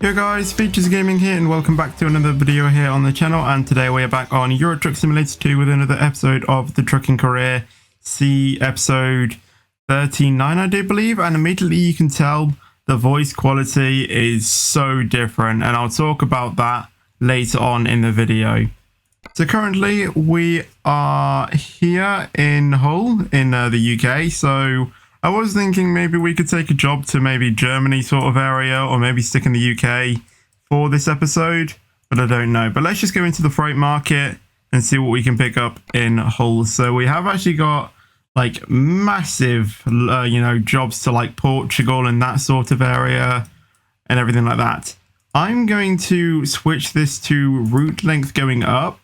Yo guys, Features Gaming here and welcome back to another video here on the channel, and today we are back on Euro Truck Simulator 2 with another episode of the Trucking Career. See episode 39 I do believe, and immediately you can tell the voice quality is so different, and I'll talk about that later on in the video. So currently we are here in Hull in the UK, so I was thinking maybe we could take a job to maybe Germany sort of area, or maybe stick in the UK for this episode, but I don't know. But let's just go into the freight market and see what we can pick up in Hull. So we have actually got like massive, jobs to like Portugal and that sort of area and everything like that. I'm going to switch this to route length going up,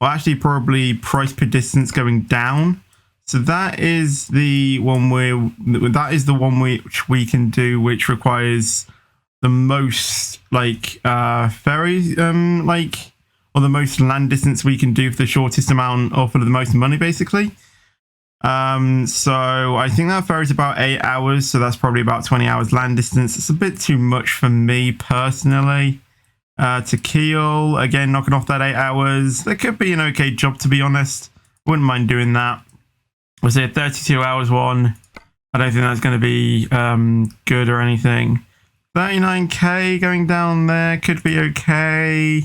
or actually probably price per distance going down. So that is the one which we can do, which requires the most ferries, or the most land distance we can do for the shortest amount, or for the most money basically. So I think that ferry's about 8 hours, so that's probably about 20 hours land distance. It's a bit too much for me personally. To Kiel, again, knocking off that 8 hours. That could be an okay job, to be honest. Wouldn't mind doing that. We'll say a 32 hours one. I don't think that's going to be good or anything. 39k going down there could be okay.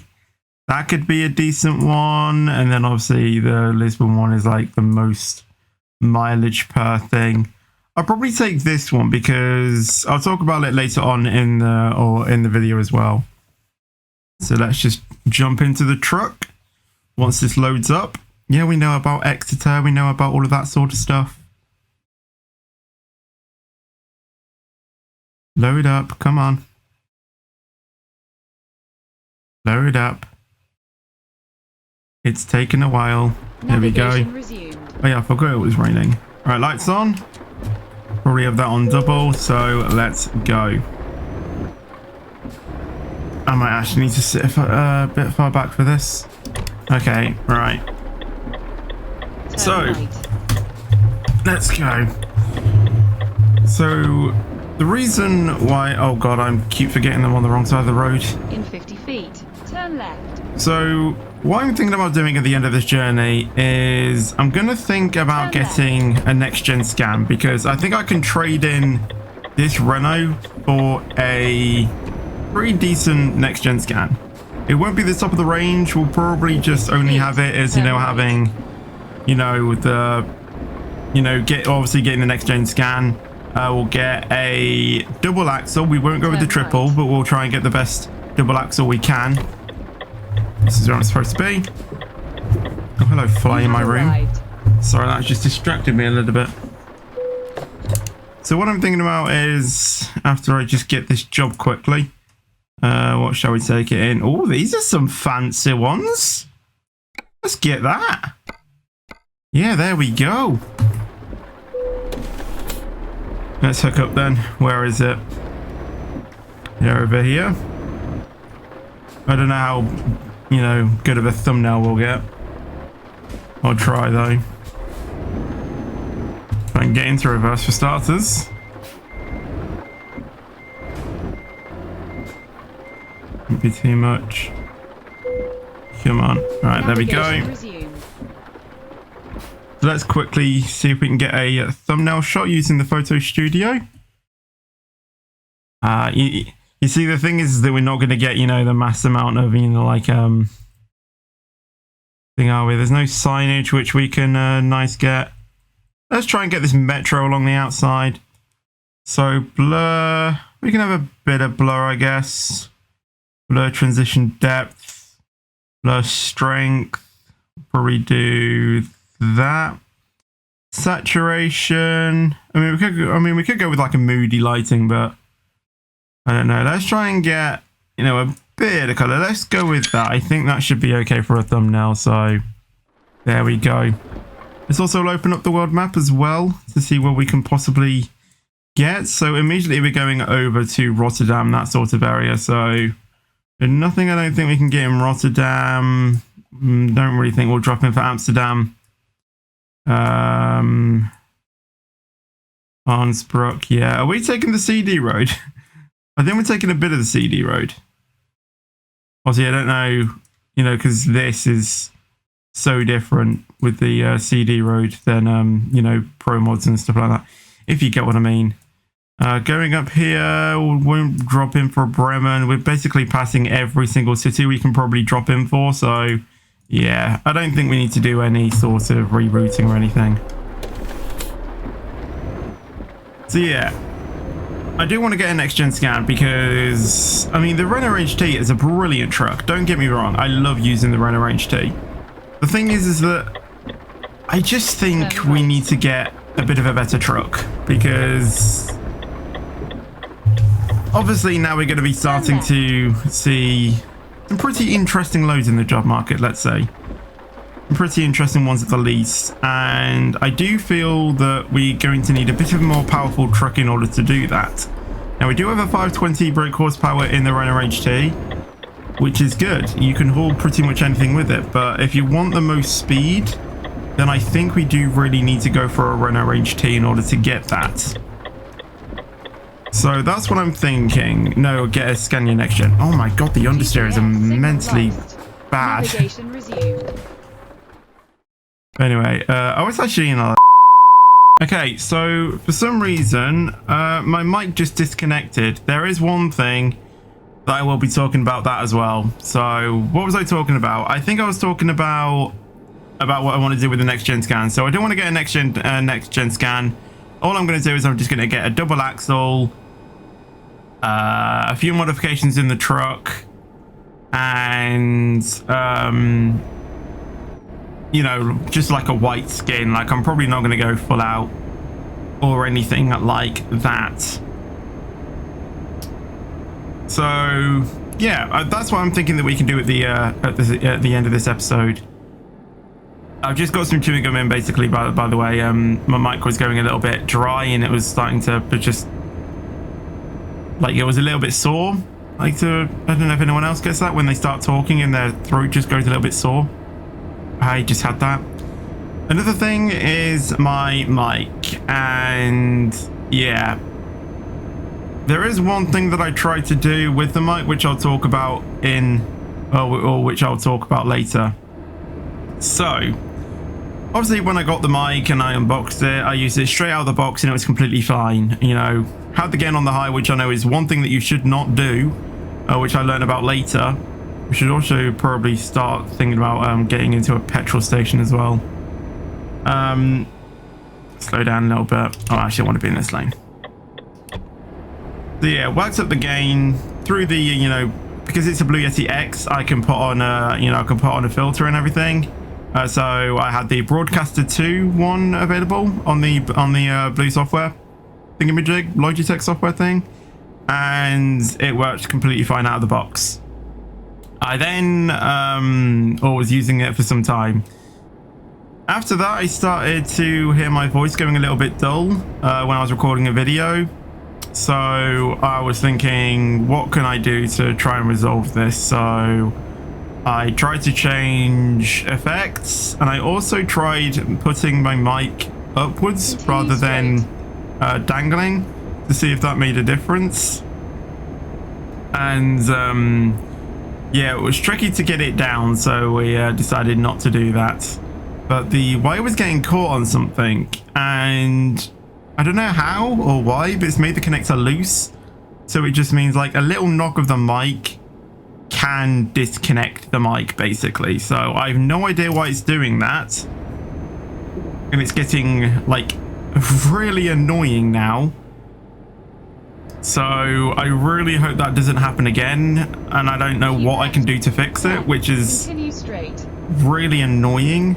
That could be a decent one. And then obviously the Lisbon one is like the most mileage per thing. I'll probably take this one because I'll talk about it later on in the video as well. So let's just jump into the truck once this loads up. Yeah, we know about Exeter, we know about all of that sort of stuff. Load up, come on. Load up. It's taken a while. There we go. Resumed. Oh yeah, I forgot it was raining. Alright, lights on. Probably have that on double, so let's go. I might actually need to sit a bit far back for this. Okay, right. So, let's go. So, the reason why... Oh god, I keep forgetting them on the wrong side of the road. In 50 feet, turn left. So, what I'm thinking about doing at the end of this journey is I'm going to think about getting a next-gen scan, because I think I can trade in this Renault for a pretty decent next-gen scan. It won't be the top of the range. We'll probably just only have it as, having... obviously getting the next gen scan. We'll get a double axle. We won't go with the triple, but we'll try and get the best double axle we can. This is where I'm supposed to be. Oh, hello, fly in my room. Sorry, that just distracted me a little bit. So what I'm thinking about is, after I just get this job quickly, what shall we take it in? Oh, these are some fancy ones. Let's get that. Yeah, there we go. Let's hook up then. Where is it? Yeah, over here. I don't know how, good of a thumbnail we'll get. I'll try though. Try and get into reverse for starters. Won't be too much. Come on. Right, there we go. Let's quickly see if we can get a thumbnail shot using the photo studio. You see, the thing is that we're not going to get, the mass amount of, thing, are we? There's no signage which we can nice get. Let's try and get this metro along the outside. So blur, we can have a bit of blur, I guess. Blur transition depth, blur strength, probably do that. Saturation, we could go with like a moody lighting, but I don't know. Let's try and get a bit of color. Let's go with that. I think that should be okay for a thumbnail. So there we go. Let's also open up the world map as well to see where we can possibly get. So immediately we're going over to Rotterdam, that sort of area. So nothing I don't think we can get in Rotterdam. Don't really think we'll drop in for Amsterdam. Arnsbrook, yeah. Are we taking the CD road? I think we're taking a bit of the CD road. Obviously, I don't know, you know, because this is so different with the CD road than, you know, pro mods and stuff like that, if you get what I mean. Going up here, we won't drop in for Bremen. We're basically passing every single city we can probably drop in for, so yeah, I don't think we need to do any sort of rerouting or anything. So yeah, I do want to get a next gen scan because, I mean, the Renault HT is a brilliant truck. Don't get me wrong, I love using the Renault HT. The thing is that I just think we need to get a bit of a better truck because obviously now we're going to be starting to see some pretty interesting loads in the job market, let's say. Some pretty interesting ones at the least. And I do feel that we're going to need a bit of a more powerful truck in order to do that. Now, we do have a 520 brake horsepower in the Renault HT, which is good. You can haul pretty much anything with it. But if you want the most speed, then I think we do really need to go for a Renault HT in order to get that. So that's what I'm thinking. No, get a Scania next gen. Oh my god, the understeer is immensely bad. Anyway, I was actually in a... Okay, so for some reason, my mic just disconnected. There is one thing that I will be talking about that as well. So what was I talking about? I think I was talking about what I want to do with the next gen scan. So I don't want to get a next gen scan. All I'm going to do is I'm just going to get a double axle, a few modifications in the truck, and you know, just like a white skin. Like, I'm probably not going to go full out or anything like that. So yeah, that's what I'm thinking that we can do at the end of this episode. I've just got some chewing gum in, basically. By the way, my mic was going a little bit dry and it was starting to just, like, it was a little bit sore. I don't know if anyone else gets that when they start talking and their throat just goes a little bit sore. I just had that. Another thing is my mic, and yeah, there is one thing that I tried to do with the mic, which I'll talk about or which I'll talk about later. So obviously when I got the mic and I unboxed it, I used it straight out of the box and it was completely fine. You know, had the gain on the high, which I know is one thing that you should not do, which I learned about later. We should also probably start thinking about getting into a petrol station as well. Slow down a little bit. Oh, actually, I want to be in this lane. So yeah, works up the gain through the, you know, because it's a Blue Yeti X, I can put on a, you know, I can put on a filter and everything. So I had the Broadcaster 2 one available on the Blue software thingamajig, Logitech software thing, and it worked completely fine out of the box. I then was using it for some time. After that, I started to hear my voice going a little bit dull when I was recording a video. So I was thinking, what can I do to try and resolve this? So I tried to change effects, and I also tried putting my mic upwards rather than dangling to see if that made a difference. And yeah, it was tricky to get it down, so we decided not to do that. But the wire was getting caught on something, and I don't know how or why, but it's made the connector loose. So it just means like a little knock of the mic can disconnect the mic, basically. So I have no idea why it's doing that. And it's getting like really annoying now. So I really hope that doesn't happen again, and I don't know what I can do to fix it, which is really annoying.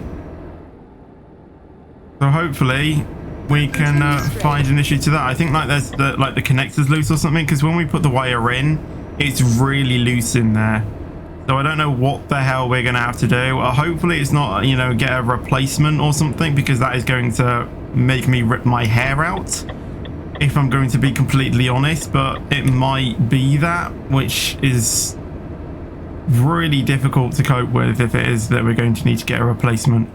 So hopefully we can find an issue to that. I think like there's the connector's loose or something, because when we put the wire in, it's really loose in there. So I don't know what the hell we're gonna have to do. Hopefully it's not, you know, get a replacement or something, because that is going to make me rip my hair out, if I'm going to be completely honest. But it might be that, which is really difficult to cope with if it is that we're going to need to get a replacement.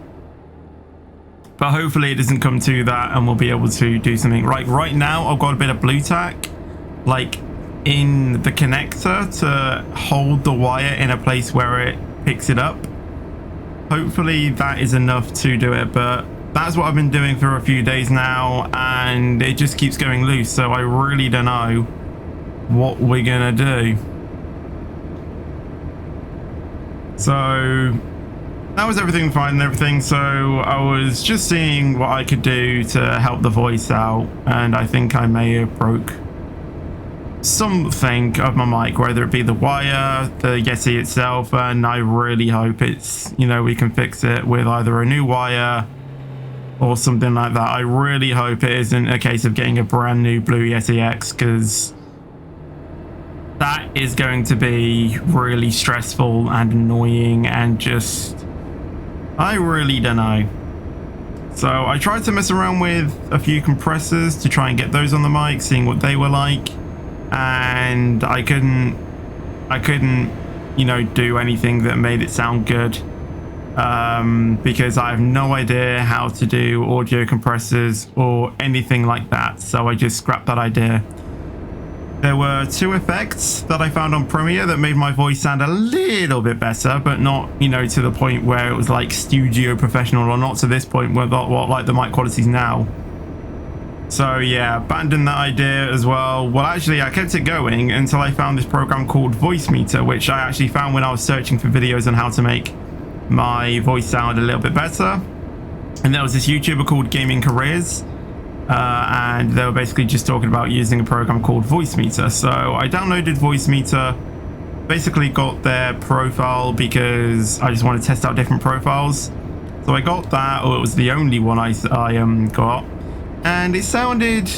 But hopefully it doesn't come to that and we'll be able to do something. Right now I've got a bit of blue tack like in the connector to hold the wire in a place where it picks it up. Hopefully that is enough to do it, but that's what I've been doing for a few days now and it just keeps going loose, so I really don't know what we're gonna do. So that was everything fine and everything, so I was just seeing what I could do to help the voice out, and I think I may have broke something of my mic, whether it be the wire, the Yeti itself, and I really hope it's, you know, we can fix it with either a new wire or something like that. I really hope it isn't a case of getting a brand new blue Yeti X, because that is going to be really stressful and annoying and just, I really don't know. So I tried to mess around with a few compressors to try and get those on the mic, seeing what they were like, and I couldn't, you know, do anything that made it sound good, because I have no idea how to do audio compressors or anything like that, so I just scrapped that idea. There were two effects that I found on Premiere that made my voice sound a little bit better, but not, you know, to the point where it was like studio professional, or not to this point where what like the mic quality's now. So yeah, abandoned that idea as well. Well, actually I kept it going until I found this program called Voice Meter, which I actually found when I was searching for videos on how to make my voice sound a little bit better. And there was this YouTuber called TruckingCareer, and they were basically just talking about using a program called Voice Meter. So I downloaded Voice Meter, basically got their profile because I just want to test out different profiles. So I got that, or it was the only one I got, and it sounded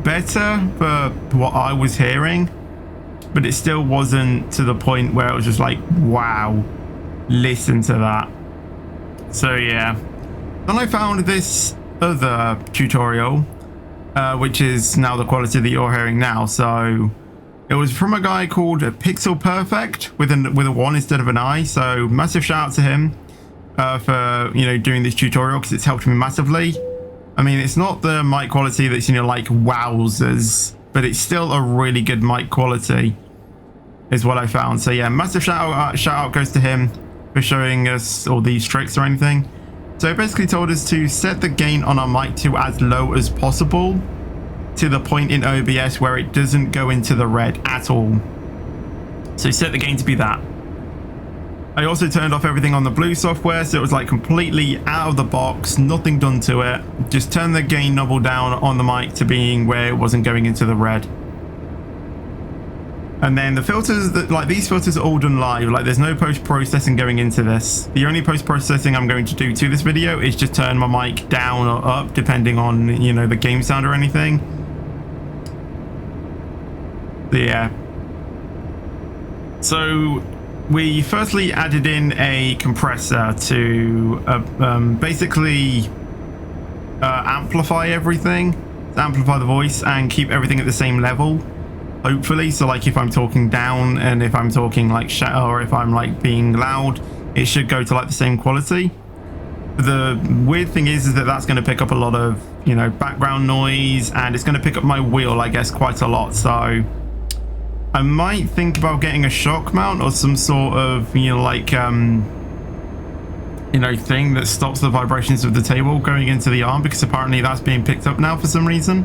better for what I was hearing, but it still wasn't to the point where it was just like, wow, listen to that. So yeah, then I found this other tutorial, which is now the quality that you're hearing now. So it was from a guy called Pixel Perfect with a 1 instead of an I. So massive shout out to him for, you know, doing this tutorial, because it's helped me massively. I mean, it's not the mic quality that's, you know, like wowzers, but it's still a really good mic quality is what I found. So yeah, massive shout out goes to him for showing us all these tricks or anything. So it basically told us to set the gain on our mic to as low as possible, to the point in OBS where it doesn't go into the red at all. So set the gain to be that. I also turned off everything on the Blue software, so it was like completely out of the box, nothing done to it. Just turn the gain knob down on the mic to being where it wasn't going into the red. And then the filters, like these filters are all done live, like there's no post-processing going into this. The only post-processing I'm going to do to this video is just turn my mic down or up, depending on, you know, the game sound or anything. Yeah. So we firstly added in a compressor to basically amplify everything, to amplify the voice and keep everything at the same level, hopefully. So like if I'm talking down and if I'm talking like or if I'm like being loud, it should go to like the same quality. The weird thing is that that's going to pick up a lot of, you know, background noise, and it's going to pick up my wheel, I guess, quite a lot. So I might think about getting a shock mount or some sort of, you know, like, you know, thing that stops the vibrations of the table going into the arm, because apparently that's being picked up now for some reason,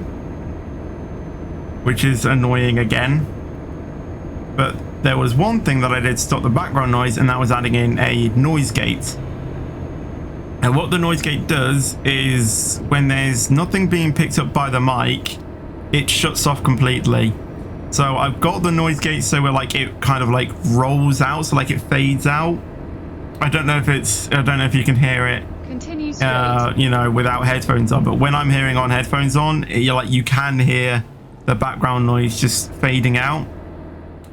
which is annoying again. But there was one thing that I did stop the background noise, and that was adding in a noise gate. And what the noise gate does is when there's nothing being picked up by the mic, it shuts off completely. So I've got the noise gate so where like it kind of like rolls out, so like it fades out. I don't know if you can hear it, Continue straight. you know, without headphones on, but when I'm hearing on headphones on, you can hear the background noise just fading out.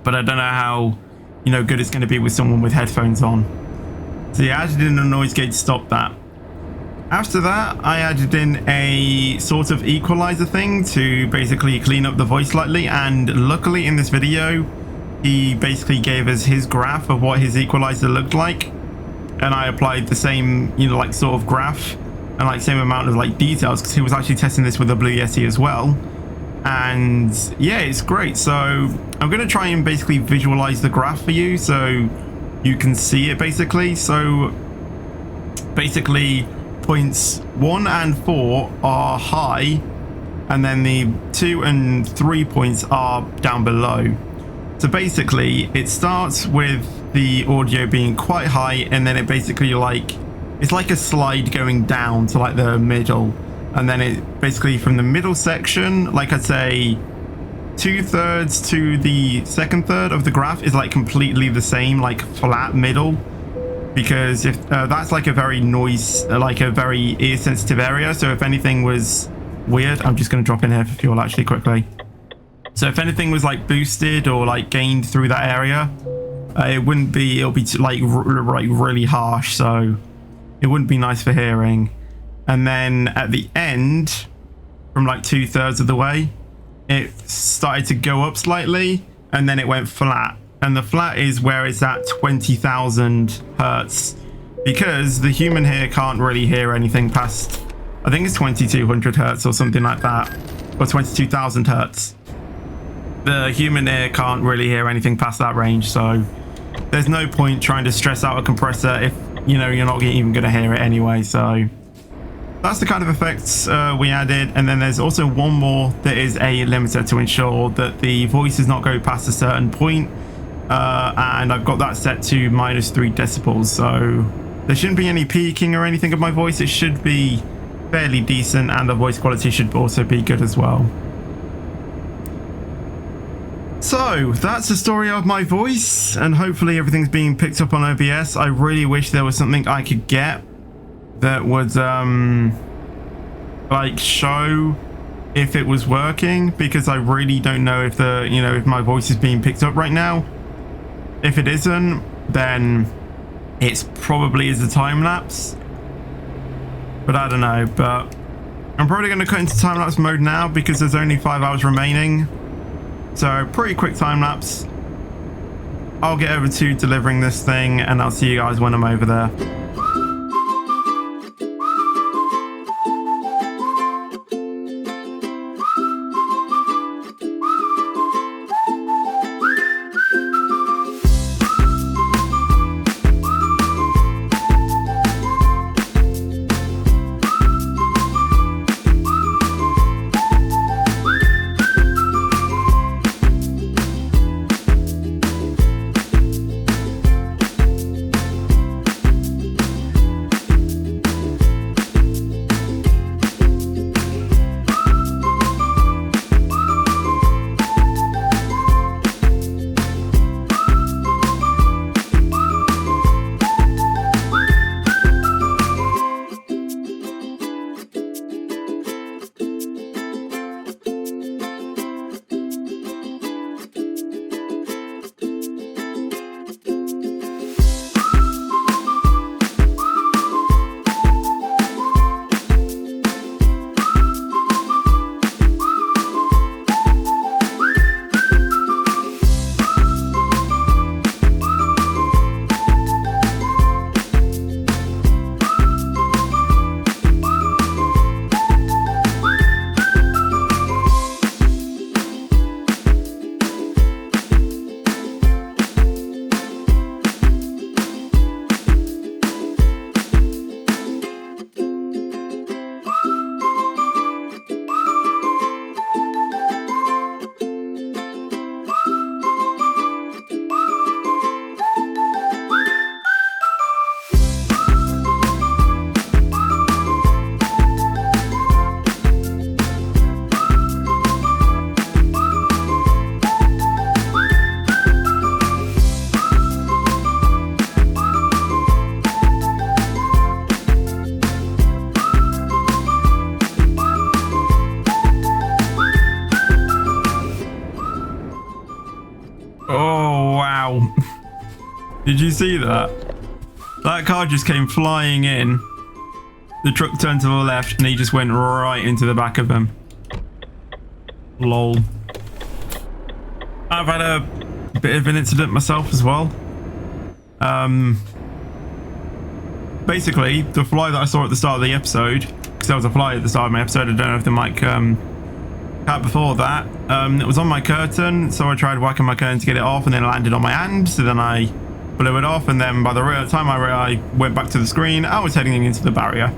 But I don't know how, you know, good it's going to be with someone with headphones on. So yeah, I added in a noise gate to stop that. After that, I added in a sort of equalizer thing to basically clean up the voice slightly, and luckily in this video he basically gave us his graph of what his equalizer looked like, and I applied the same, you know, like sort of graph and like same amount of like details, because he was actually testing this with the Blue Yeti as well. And yeah, it's great. So I'm going to try and basically visualize the graph for you so you can see it basically. So basically points 1 and 4 are high, and then the 2 and 3 points are down below. So basically it starts with the audio being quite high, and then it basically like, it's like a slide going down to like the middle. And then it basically from the middle section, like I'd say 2/3 to the second third of the graph is like completely the same, like flat middle. Because if that's like a very noise, like a very ear sensitive area. So if anything was weird, I'm just going to drop in here for fuel actually quickly. So if anything was like boosted or like gained through that area, it'll be like really harsh. So it wouldn't be nice for hearing. And then at the end, from like 2/3 of the way, it started to go up slightly, and then it went flat. And the flat is where it's at 20,000 hertz, because the human ear can't really hear anything past, I think it's 2200 hertz or something like that, or 22,000 hertz. The human ear can't really hear anything past that range, so there's no point trying to stress out a compressor if you know you're not even going to hear it anyway. So that's the kind of effects we added. And then there's also one more that is a limiter to ensure that the voice does not go past a certain point. And I've got that set to -3 decibels. So there shouldn't be any peaking or anything of my voice. It should be fairly decent, and the voice quality should also be good as well. So that's the story of my voice, and hopefully everything's being picked up on OBS. I really wish there was something I could get that would like show if it was working, because I really don't know if if my voice is being picked up right now. If it isn't, then it's probably is a time lapse, but I don't know. But I'm probably going to cut into time lapse mode now because there's only 5 hours remaining, so pretty quick time lapse. I'll get over to delivering this thing, and I'll see you guys when I'm over there. Did you see that? That car just came flying in. The truck turned to the left and he just went right into the back of him. Lol. I've had a bit of an incident myself as well. Basically, the fly that I saw at the start of the episode there was a fly at the start of my episode. I don't know if the mic cut before that. It was on my curtain, so I tried whacking my curtain to get it off, and then it landed on my hand. So then I blew it off, and then by the time I went back to the screen, I was heading into the barrier.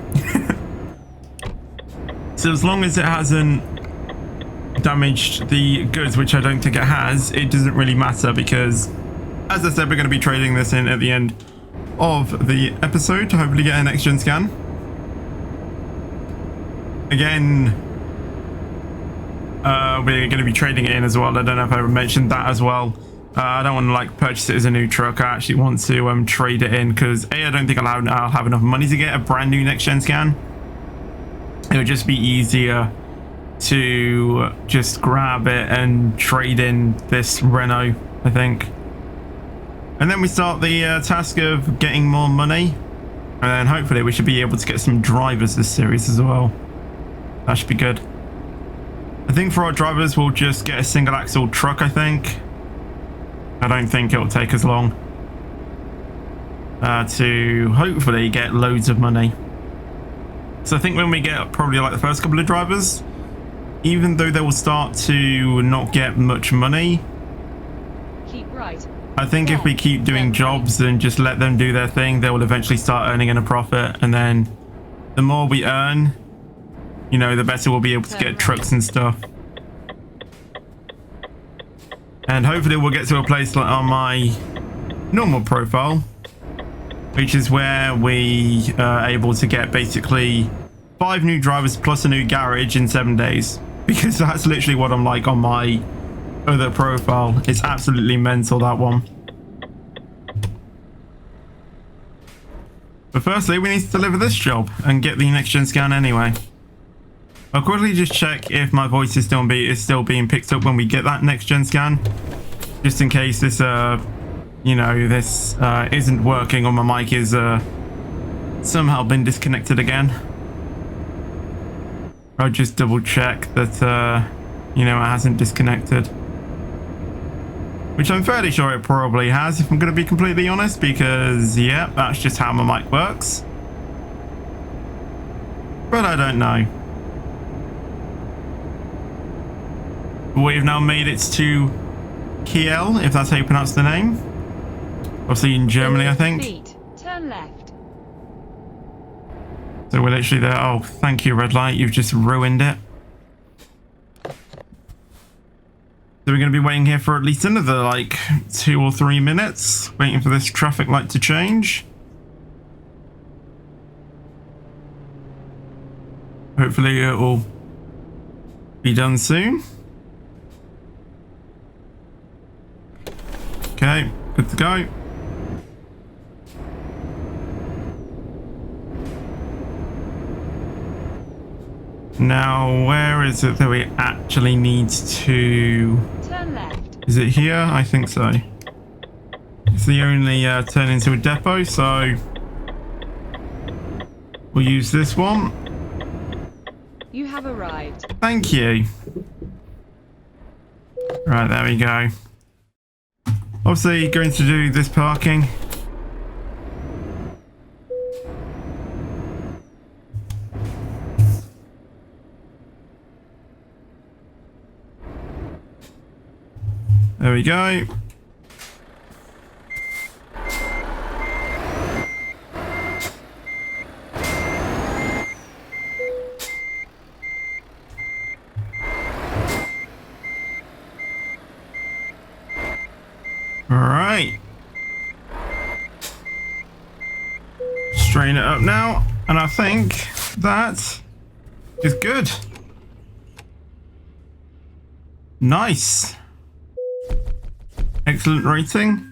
So as long as it hasn't damaged the goods, which I don't think it has, it doesn't really matter, because as I said, we're going to be trading this in at the end of the episode to hopefully get a next gen scan. Again, we're going to be trading it in as well. I don't know if I mentioned that as well. I don't want to like purchase it as a new truck. I actually want to trade it in, because I don't think I'll have enough money to get a brand new next gen scan. It would just be easier to just grab it and trade in this Renault, I think. And then we start the task of getting more money, and then hopefully we should be able to get some drivers this series as well. That should be good. I think for our drivers we'll just get a single axle truck, I think. I don't think it'll take us long to hopefully get loads of money. So I think when we get probably like the first couple of drivers, even though they will start to not get much money, keep right. I think if we keep doing jobs and just let them do their thing, they will eventually start earning in a profit. And then the more we earn, you know, the better we'll be able to get trucks and stuff. And hopefully we'll get to a place like on my normal profile, which is where we are able to get basically 5 new drivers plus a new garage in 7 days. Because that's literally what I'm like on my other profile. It's absolutely mental, that one. But firstly, we need to deliver this job and get the next gen scan anyway. I'll quickly just check if my voice is still being picked up when we get that next gen scan, just in case this you know, this isn't working, or my mic is somehow been disconnected again. I'll just double check that you know, it hasn't disconnected, which I'm fairly sure it probably has, if I'm going to be completely honest, because yeah, that's just how my mic works. But I don't know. We've now made it to Kiel, if that's how you pronounce the name. Obviously in Germany, I think. Feet. Turn left. So we're literally there. Oh, thank you, red light. You've just ruined it. So we're going to be waiting here for at least another like 2 or 3 minutes, waiting for this traffic light to change. Hopefully it will be done soon. Okay, good to go. Now, where is it that we actually need to... Turn left. Is it here? I think so. It's the only turn into a depot, so we'll use this one. You have arrived. Thank you. Right, there we go. Obviously, going to do this parking. There we go. All right. Straighten it up now, and I think that is good. Nice. Excellent rating.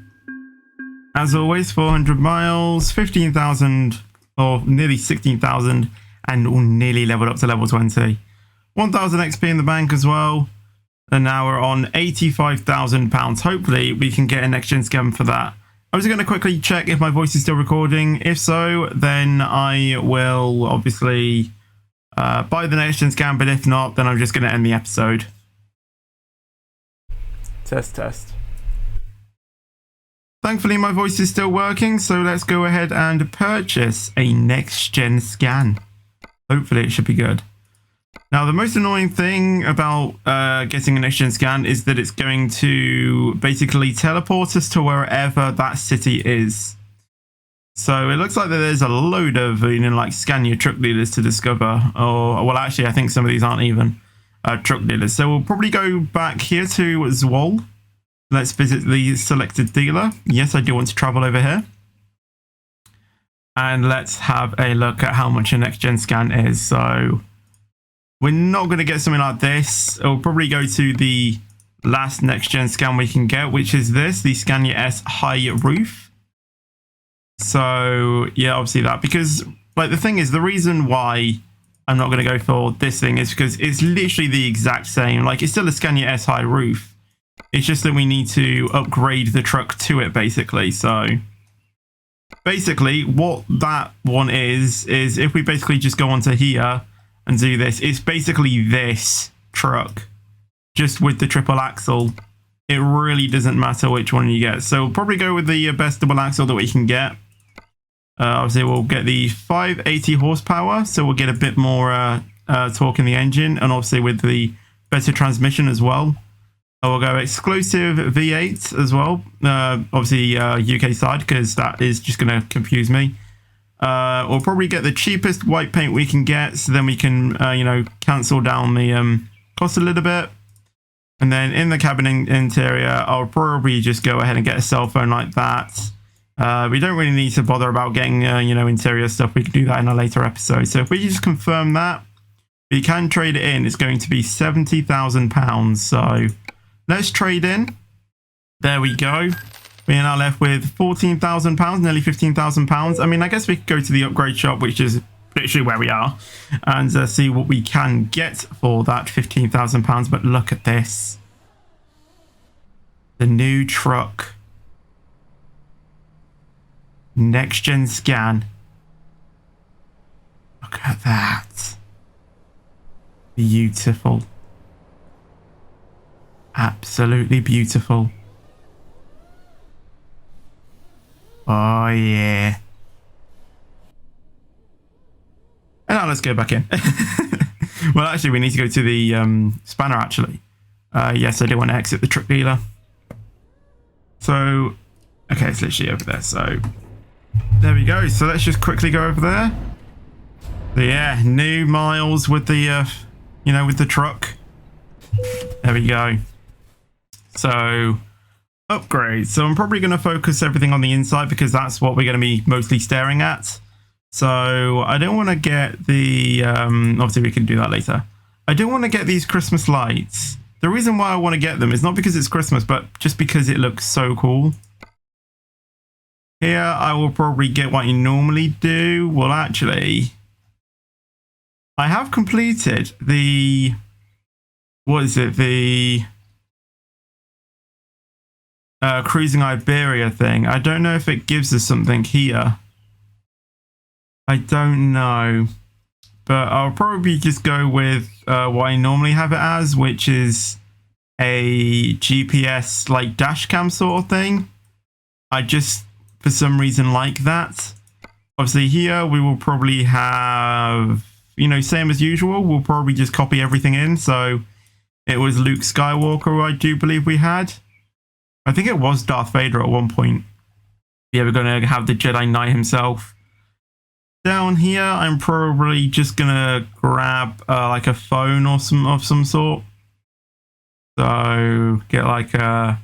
As always, 400 miles, 15,000, or nearly 16,000, and nearly leveled up to level 20. 1,000 XP in the bank as well. And now we're on £85,000. Hopefully we can get a next gen scan for that. I was going to quickly check if my voice is still recording. If so, then I will obviously buy the next gen scan, but if not, then I'm just going to end the episode. Test. Thankfully, my voice is still working, so let's go ahead and purchase a next gen scan. Hopefully it should be good. Now, the most annoying thing about getting a next-gen scan is that it's going to basically teleport us to wherever that city is. So it looks like that there's a load of, like scan your truck dealers to discover. Or, well, actually, I think some of these aren't even truck dealers. So we'll probably go back here to Zwol. Let's visit the selected dealer. Yes, I do want to travel over here. And let's have a look at how much a next-gen scan is. So we're not going to get something like this. We'll probably go to the last next-gen scan we can get, which is this, the Scania S High Roof. So, yeah, obviously that. Because, like, the thing is, the reason why I'm not going to go for this thing is because it's literally the exact same. Like, it's still a Scania S High Roof. It's just that we need to upgrade the truck to it, basically. So, basically, what that one is if we basically just go onto here and do this, it's basically this truck, just with the triple axle. It really doesn't matter which one you get. So we'll probably go with the best double axle that we can get. Obviously, we'll get the 580 horsepower, so we'll get a bit more torque in the engine, and obviously with the better transmission as well. We'll go exclusive V8 as well, obviously UK side, because that is just going to confuse me. We'll probably get the cheapest white paint we can get, so then we can, cancel down the cost a little bit. And then in the cabin interior, I'll probably just go ahead and get a cell phone like that. We don't really need to bother about getting, interior stuff. We can do that in a later episode. So if we just confirm that, we can trade it in. It's going to be £70,000. So let's trade in. There we go. We are now left with £14,000, nearly £15,000. I mean, I guess we could go to the upgrade shop, which is literally where we are, and see what we can get for that £15,000. But look at this. The new truck. Next gen scan. Look at that. Beautiful. Absolutely beautiful. Oh yeah. And now let's go back in. Well, actually, we need to go to the spanner, actually. Yes, I do want to exit the truck dealer. So, okay, it's literally over there. So, there we go. So let's just quickly go over there. So, yeah, new miles with the, with the truck. There we go. So, upgrade. So I'm probably going to focus everything on the inside because that's what we're going to be mostly staring at. So I don't want to get the, obviously we can do that later. I don't want to get these Christmas lights. The reason why I want to get them is not because it's Christmas, but just because it looks so cool. Here, I will probably get what you normally do. Well, actually, I have completed the, what is it? The Cruising Iberia thing. I don't know if it gives us something here. I don't know. But I'll probably just go with what I normally have it as, which is a GPS like dash cam sort of thing. I just, for some reason, like that. Obviously here we will probably have, same as usual. We'll probably just copy everything in. So it was Luke Skywalker, I do believe we had. I think it was Darth Vader at one point. Yeah, we're going to have the Jedi Knight himself. Down here, I'm probably just going to grab like a phone or of some sort. So get like a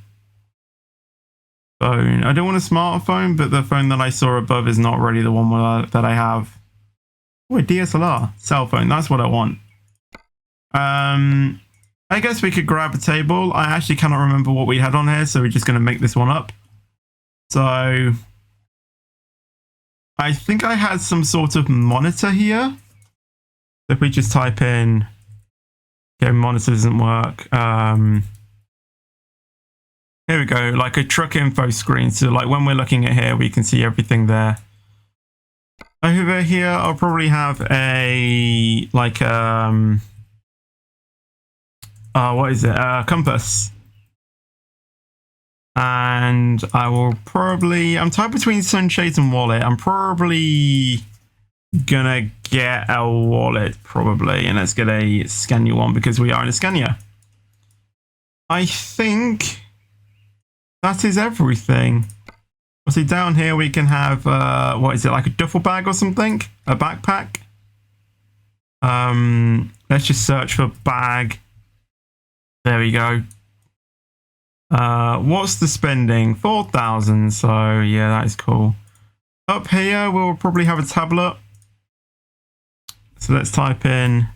phone. I don't want a smartphone, but the phone that I saw above is not really the one that I have. Oh, a DSLR. Cell phone. That's what I want. I guess we could grab a table. I actually cannot remember what we had on here, so we're just going to make this one up. So I think I had some sort of monitor here. If we just type in, okay, monitor doesn't work. Here we go, like a truck info screen. So like when we're looking at here, we can see everything there. Over here, I'll probably have a, like, what is it? Compass. And I will probably, I'm tied between sunshades and wallet. I'm probably gonna get a wallet probably, and let's get a Scania one because we are in a Scania. I think that is everything. See, down here we can have what is it, like a duffel bag or something, a backpack. Let's just search for bag. There we go. What's the spending? 4,000. So yeah, that is cool. Up here we'll probably have a tablet. So let's type in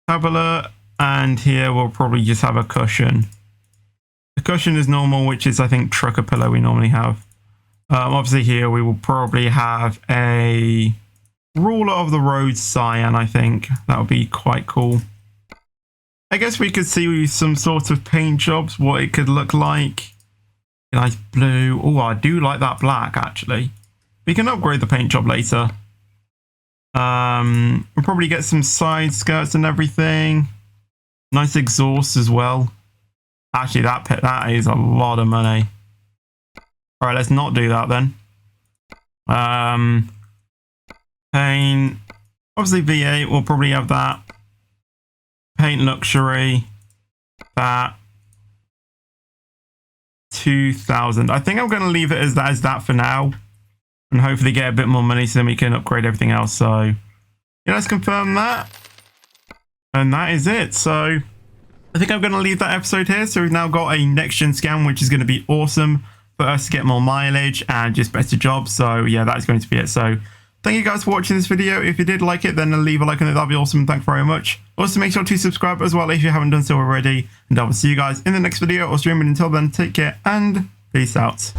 tablet, and here we'll probably just have a cushion. The cushion is normal, which is I think trucker pillow we normally have. Obviously here we will probably have a ruler of the road cyan. I think that would be quite cool. I guess we could see some sort of paint jobs, what it could look like. Nice blue. Oh, I do like that black actually. We can upgrade the paint job later. We'll probably get some side skirts and everything. Nice exhaust as well. Actually, that is a lot of money. All right, let's not do that then. Paint. Obviously V8, we'll probably have that. Paint luxury. That. 2,000. I think I'm going to leave it as that for now. And hopefully get a bit more money so then we can upgrade everything else. So, yeah, let's confirm that. And that is it. So, I think I'm going to leave that episode here. So, we've now got a next-gen scan, which is going to be awesome for us to get more mileage and just better jobs. So, yeah, that's going to be it. So, thank you guys for watching this video. If you did like it, then leave a like on it. That'd be awesome. Thanks very much. Also, make sure to subscribe as well if you haven't done so already. And I will see you guys in the next video or stream. And until then, take care and peace out.